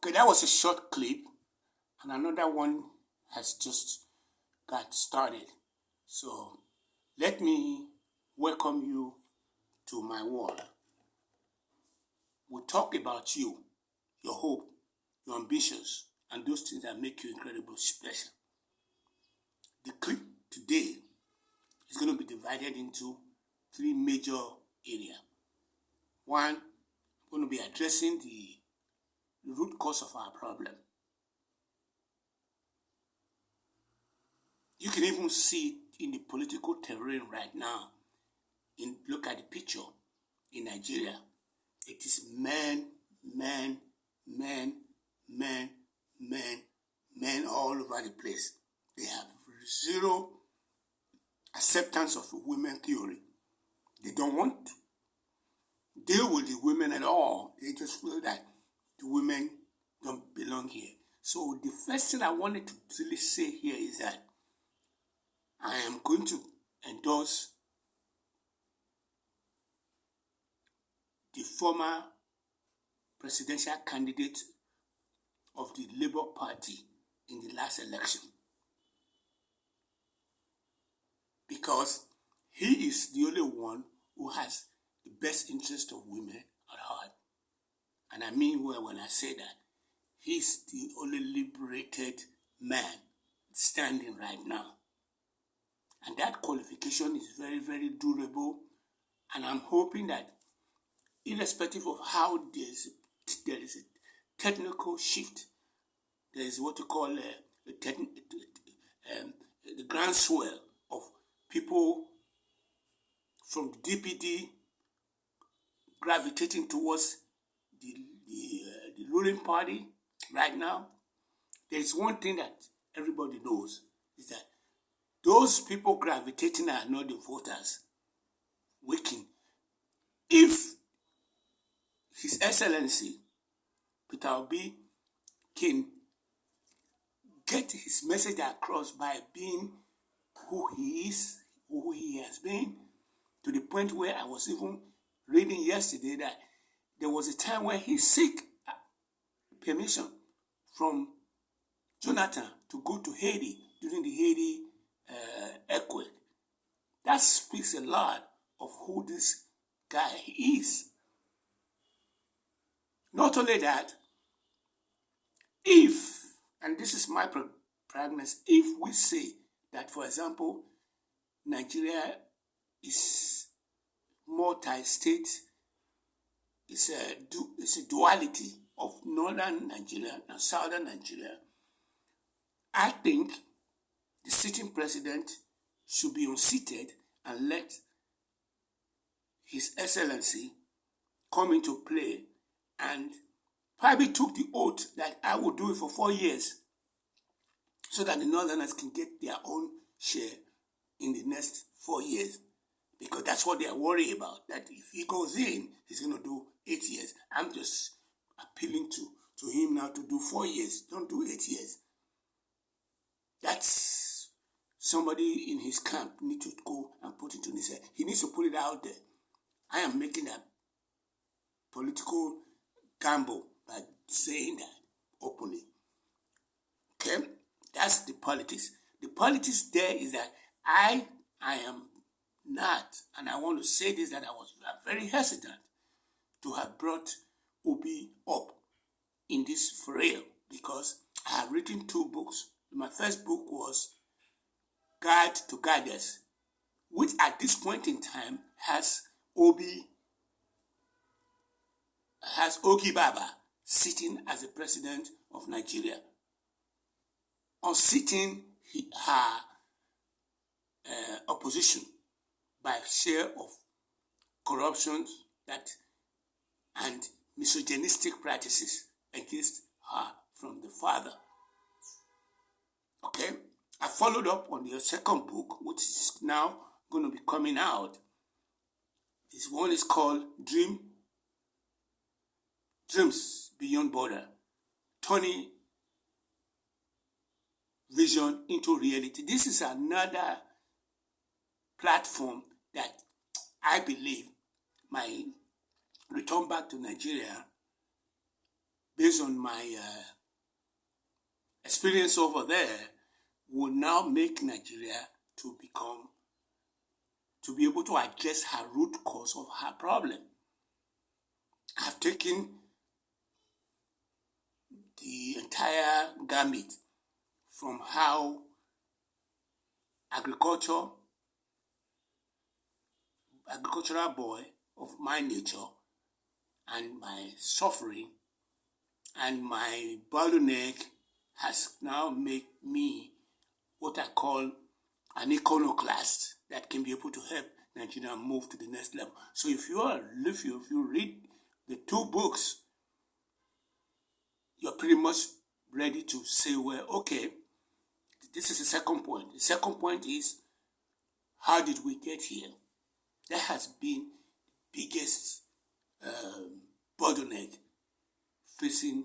Okay, that was a short clip, and another one has just got started. So let me welcome you to my world. We talk about you, your hope, your ambitions, and those things that make you incredibly special. The clip today is going to be divided into three major areas. One, I'm going to be addressing the root cause of our problem. You can even see it in the political terrain right now. Look at the picture in Nigeria. It is men, men, men, men, men, men all over the place. They have zero acceptance of women theory. They don't want to deal with the women at all. They just feel that the women don't belong here. So the first thing I wanted to really say here is that I am going to endorse the former presidential candidate of the Labour Party in the last election, because he is the only one who has the best interest of women at heart. And I mean well when I say that. He's the only liberated man standing right now. And that qualification is very, very durable. And I'm hoping that irrespective of how there is a technical shift, there is what you call the groundswell of people from the DPD gravitating towards the ruling party right now. There is one thing that everybody knows, is that those people gravitating are not the voters. If His Excellency Peter Obi can get his message across by being who he is, who he has been, to the point where I was even reading yesterday that there was a time when he sought permission from Jonathan to go to Haiti during the Haiti earthquake. That speaks a lot of who this guy is. Not only that, and this is my pregnancy, if we say that, for example, Nigeria is multi-state, it's a duality of northern Nigeria and southern Nigeria, I think the sitting president should be unseated and let His Excellency come into play and probably took the oath that I will do it for 4 years so that the Northerners can get their own share in the next 4 years. Because that's what they are worried about, that if he goes in, he's going to do 8 years. I'm just appealing to him now to do 4 years. Don't do 8 years. That's somebody in his camp need to go and put it in his head. He needs to put it out there. I am making a political gamble by saying that openly. Okay? That's the politics. The politics there is that I am not, and I want to say this, that I was very hesitant to have brought Obi up in this frail, because I have written 2 books. My first book was Guide to Guiders, which at this point in time has Ogi Baba sitting as the president of Nigeria, unseating her opposition by share of corruption and misogynistic practices against her from the father. Okay? I followed up on the second book, which is now going to be coming out. This one is called Dreams Beyond Border, turning vision into reality. This is another platform that I believe my return back to Nigeria based on my experience over there, will now make Nigeria to be able to address her root cause of her problem. I've taken the entire gamut from how agricultural boy of my nature and my suffering and my bottleneck has now made me what I call an iconoclast that can be able to help Nigeria move to the next level. So if you read the two books, you're pretty much ready to say, well, okay, this is the second point. The second point is, how did we get here? That has been the biggest bottleneck facing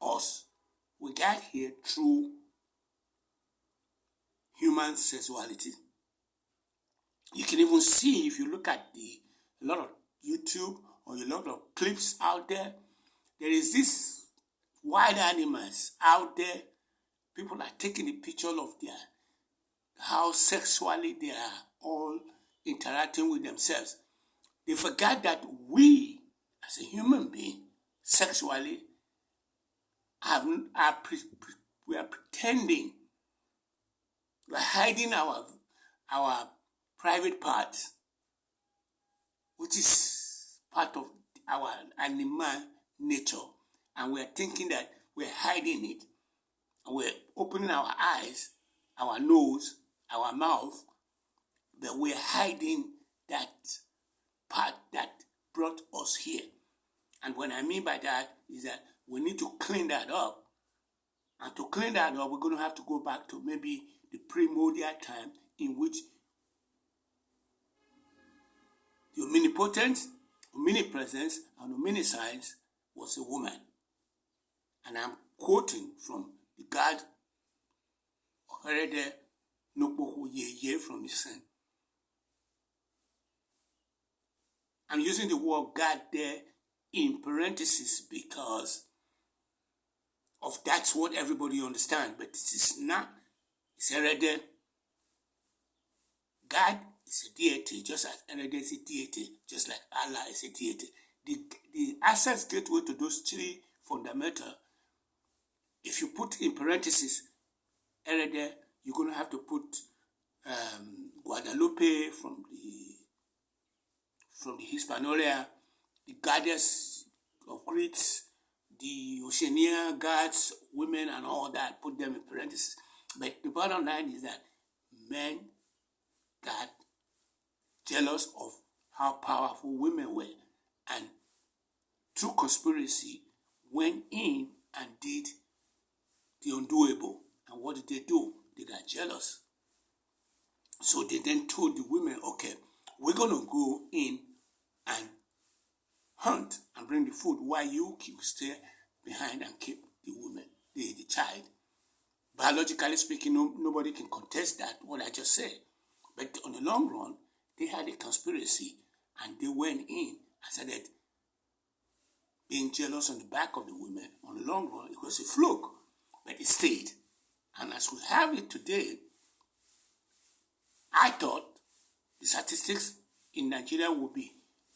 us. We got here through human sexuality. You can even see, if you look at a lot of YouTube or a lot of clips out there, there is this wild animals out there. People are taking a picture of how sexually they are all interacting with themselves. They forgot that we, as a human being, sexually, we are pretending, we are hiding our private parts, which is part of our animal nature, and we are thinking that we are hiding it, and we're opening our eyes, our nose, our mouth, but we're hiding that part that brought us here. And what I mean by that is that we need to clean that up. And to clean that up, we're going to have to go back to maybe the primordial time in which the omnipotent, omnipresence, and omniscience was a woman. And I'm quoting from the God Herede Nokboku Yeye from the Sun. I'm using the word God there in parentheses because of that's what everybody understands, but it is not. It's Herede. God is a deity, just as Herede is a deity, just like Allah is a deity. The access gateway to those three fundamental, if you put in parentheses Herede, you're going to have to put Guadalupe from the Hispaniola, the goddess of Greeks, the Oceania gods, women, and all that, put them in parentheses. But the bottom line is that men got jealous of how powerful women were, and through conspiracy went in and did the undoable. And what did they do? They got jealous. So they then told the women, okay, we're going to go in and hunt and bring the food while you stay behind and keep the woman, the child. Biologically speaking, nobody can contest that, what I just said. But on the long run, they had a conspiracy and they went in and started being jealous on the back of the women. On the long run, it was a fluke, but it stayed. And as we have it today, I thought the statistics in Nigeria would be,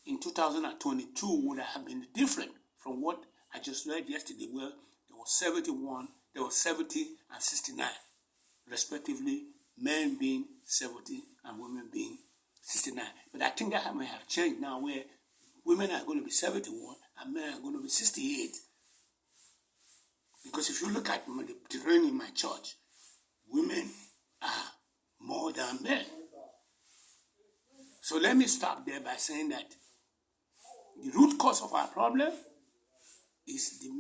in 2022, would have been different from what I just read yesterday, where there was 71, there was 70 and 69, respectively, men being 70 and women being 69. But I think that may have changed now, where women are going to be 71 and men are going to be 68. Because if you look at the terrain in my church, women are more than men. So let me stop there by saying that the root cause of our problem is the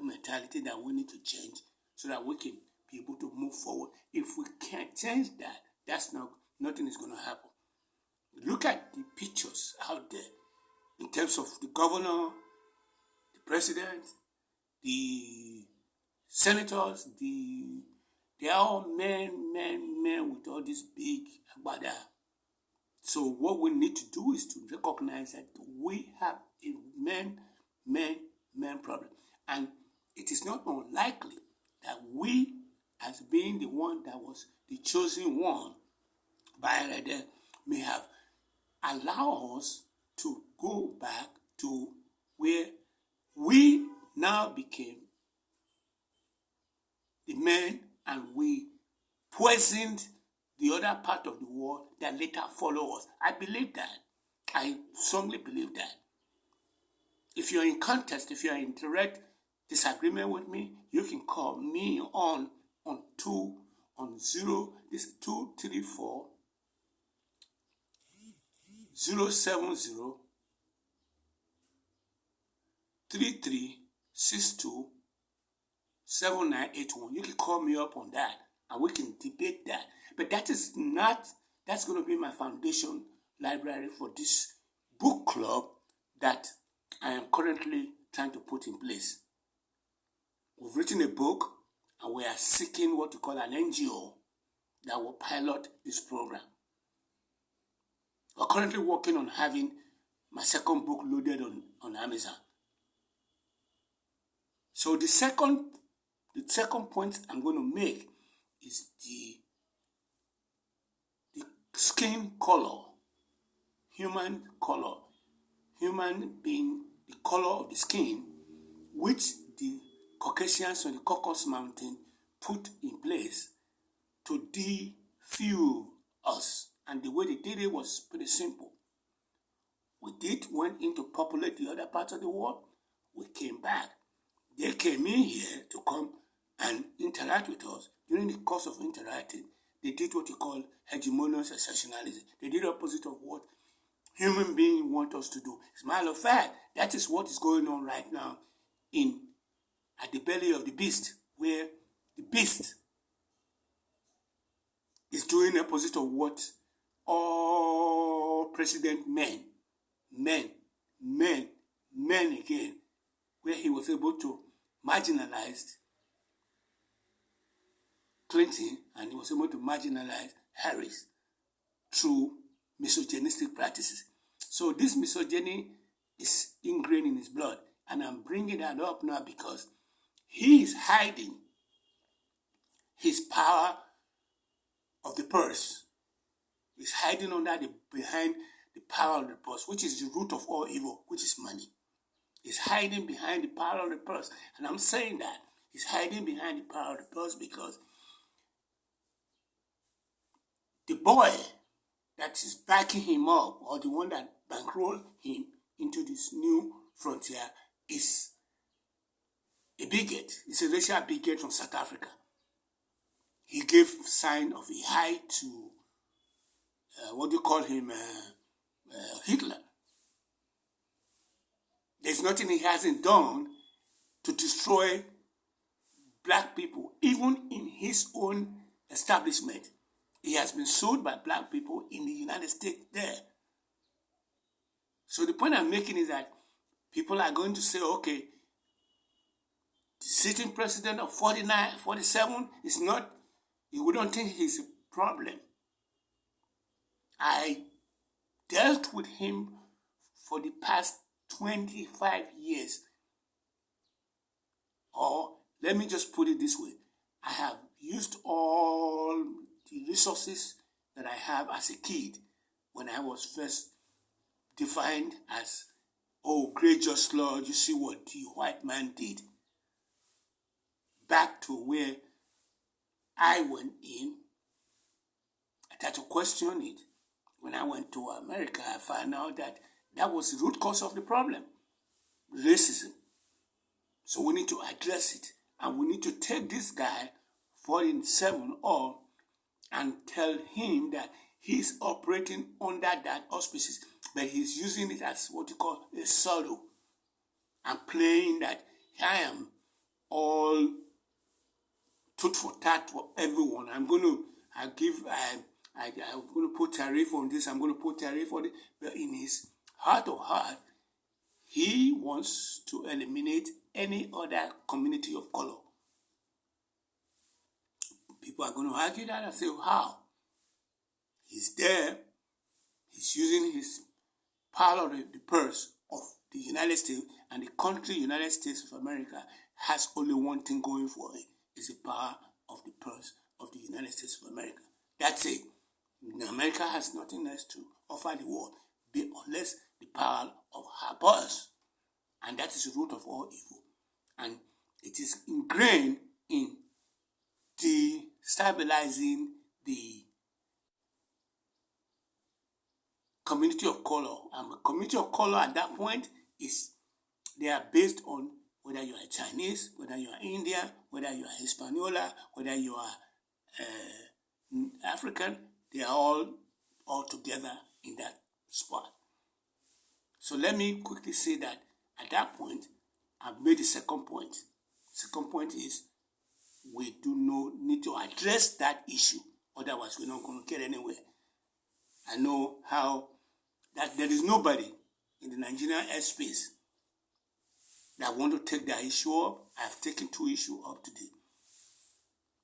mentality that we need to change so that we can be able to move forward. If we can't change that, nothing is going to happen. Look at the pictures out there in terms of the governor, the president, the senators, they're all men with all this big agbada. So what we need to do is to recognize that we have a men problem. And it is not unlikely that we, as being the one that was the chosen one by rather, may have allowed us to go back to where we now became the men, and we poisoned the other part of the world that later follow us. I believe that. I strongly believe that. If you're in contest, if you're in direct disagreement with me, you can call me on 0 this 234 070 3362 7981. You can call me up on that and we can debate that. But that's going to be my foundation library for this book club that I am currently trying to put in place. We've written a book and we are seeking what we call an NGO that will pilot this program. We're currently working on having my second book loaded on Amazon. So the second point I'm going to make is the skin color, human color, human being the color of the skin, which the Caucasians on the Caucasus Mountain put in place to defuel us. And the way they did it was pretty simple. We went in to populate the other parts of the world. We came back. They came in here to come and interact with us. During the course of interacting, they did what you call hegemonious exceptionalism. They did the opposite of what human beings want us to do. As a matter of fact, that is what is going on right now at the belly of the beast, where the beast is doing the opposite of what all president men again, where he was able to marginalize Clinton and he was able to marginalize Harris through misogynistic practices. So this misogyny is ingrained in his blood, and I'm bringing that up now because he is hiding his power of the purse. He's hiding behind the power of the purse, which is the root of all evil, which is money. He's hiding behind the power of the purse. And I'm saying that he's hiding behind the power of the purse because the boy that is backing him up, or the one that bankrolled him into this new frontier, is a bigot. He's a racial bigot from South Africa. He gave sign of a high to, Hitler. There's nothing he hasn't done to destroy black people, even in his own establishment. He has been sued by black people in the United States there. So the point I'm making is that people are going to say, okay, the sitting president of 47 is not, we don't think he's a problem. I dealt with him for the past 25 years. Or let me just put it this way. I have used all the resources that I have as a kid when I was first defined as, great just Lord, you see what the white man did. Back to where I went in, I had to question it. When I went to America, I found out that was the root cause of the problem, racism. So we need to address it. And we need to take this guy, 47 and tell him that he's operating under that auspices, but he's using it as what you call a solo, and playing that I am all tooth for tat for everyone. I'm going to put tariff on this, I'm going to put tariff on it. But in his heart of heart, he wants to eliminate any other community of color. People are going to argue that and say, how? He's there, he power of the purse of the United States and the country United States of America has only one thing going for it, is the power of the purse of the United States of America. That's it. America has nothing else to offer the world unless the power of her purse. And that is the root of all evil. And it is ingrained in destabilizing the community of color. And the community of color at that point they are based on whether you are Chinese, whether you are Indian, whether you are Hispaniola, whether you are African. They are all together in that spot. So let me quickly say that at that point, I've made the second point. Second point is we do not need to address that issue. Otherwise, we're not going to get anywhere. I know how that there is nobody in the Nigerian airspace that want to take that issue up. I've taken 2 issues up today.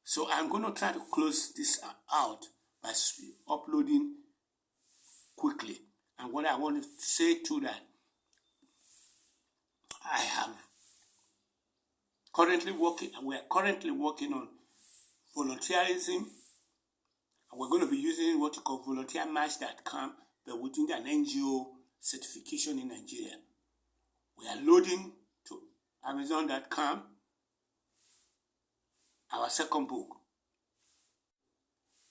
So I'm going to try to close this out by uploading quickly. And what I want to say to that, we are currently working on volunteerism, and we're going to be using what you call volunteermatch.com, but within an NGO certification in Nigeria. We are loading to Amazon.com our second book.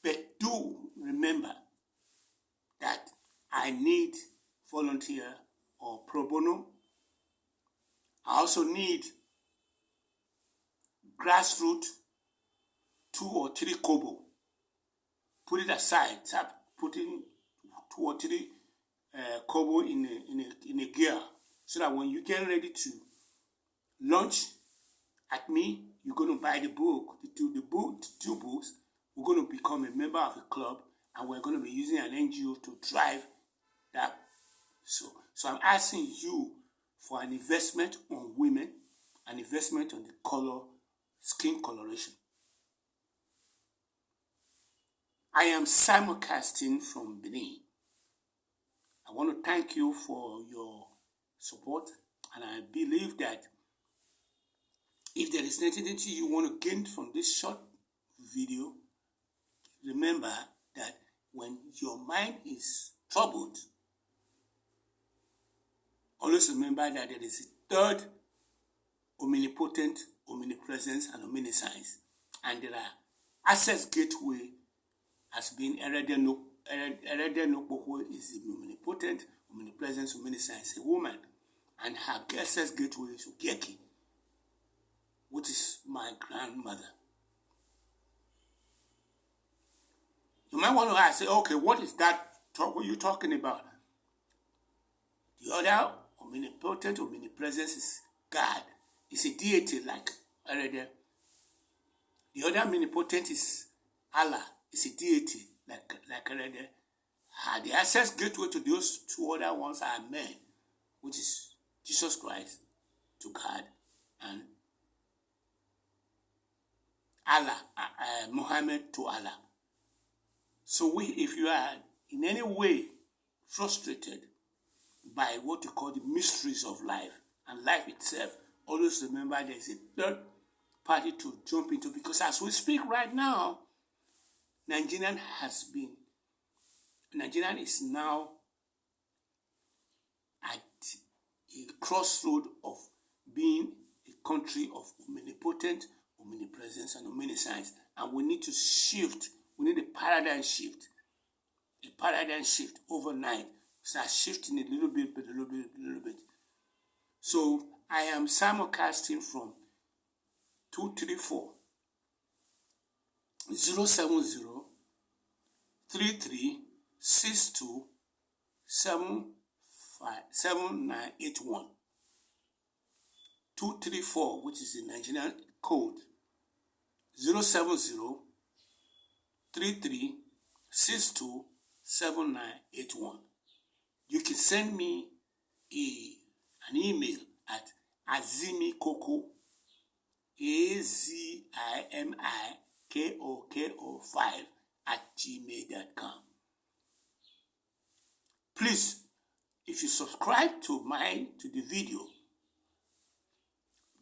But do remember that I need volunteer or pro bono. I also need grassroots 2 or 3 kobo. Put it aside. Start putting 2 or 3 kobo in a gear, so that when you get ready to launch at me, you're going to buy the book, the 2 books. We're going to become a member of a club, and we're going to be using an NGO to drive that. So I'm asking you for an investment on women, an investment on the skin coloration. I am simulcasting from Benin. I want to thank you for your support, and I believe that if there is anything you want to gain from this short video, remember that when your mind is troubled, always remember that there is a third omnipotent, omnipresence, and omniscience. And there are access gateway has been Eredeno Nokpokwo is the omnipotent, omnipresence, omniscience, a woman. And her access gateway is Okieki, which is my grandmother. You might want to ask, say, okay, what is that? What are you talking about? The other omnipotent, omnipresence is God. It's a deity like Eredeno. The other omnipotent is Allah. It's a deity like Eredeno. The access gateway to those 2 other ones are men, which is Jesus Christ to God and Allah, Muhammad to Allah. So if you are in any way frustrated by what you call the mysteries of life and life itself, always remember there's a third party to jump into, because as we speak right now, Nigeria is now at a crossroad of being a country of omnipotent, omnipresence, and omniscience. And we need to shift. We need a paradigm shift overnight. Start shifting a little bit. So I am simulcasting from 234 070 33 62 7981. 234, which is the Nigerian code, 070 33 62 7981. You can send me an email at azimikoko, azimikoko5 @gmail.com. Please, if you subscribe to the video,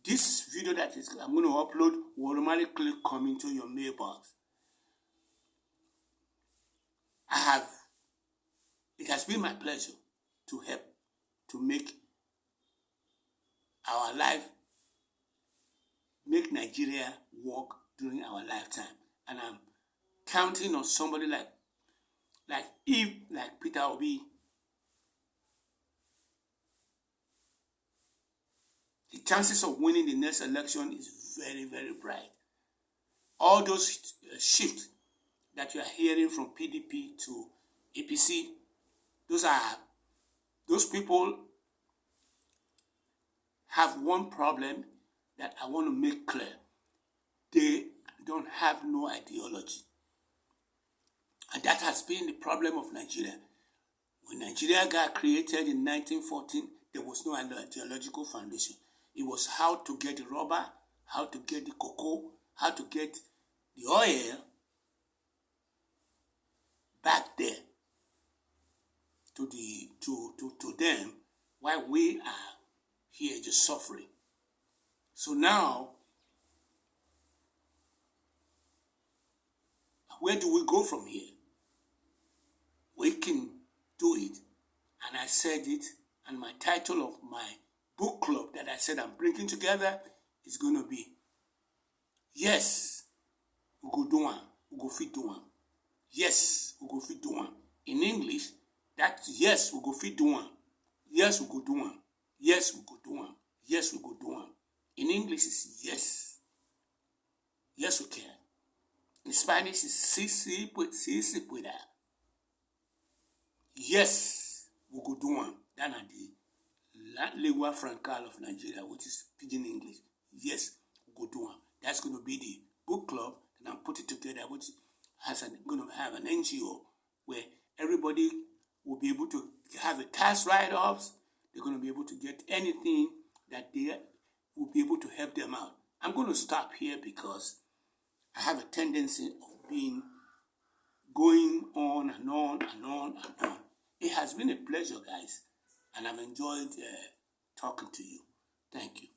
this video that is I'm going to upload will automatically come into your mailbox. It has been my pleasure to help to make our life, make Nigeria work during our lifetime. And I'm counting on somebody like Peter Obi. The chances of winning the next election is very, very bright. All those shifts that you are hearing from PDP to APC, those people have one problem that I want to make clear. They don't have no ideology. And that has been the problem of Nigeria. When Nigeria got created in 1914, there was no ideological foundation. It was how to get the rubber, how to get the cocoa, how to get the oil back there to them, while we are here just suffering. So now, where do we go from here? We can do it. And I said it, and my title of my book club that I said I'm bringing together is going to be, yes, we go do one, we go fit do one. Yes, we go fit do one. In English, that's yes, we go fit do one. Yes, we go do one. Yes, we go do one. Yes, we go do one. In English, it's yes. Yes, we can. In Spanish, it's sí, sí, se puede. Yes, we go do one. That is the lingua franca of Nigeria, which is Pidgin English. Yes, we go do one. That's going to be the book club that I'm putting together, which going to have an NGO where everybody will be able to have a tax write-offs. They're going to be able to get anything that they will be able to help them out. I'm going to stop here because I have a tendency of going on and on and on and on. It has been a pleasure, guys, and I've enjoyed talking to you. Thank you.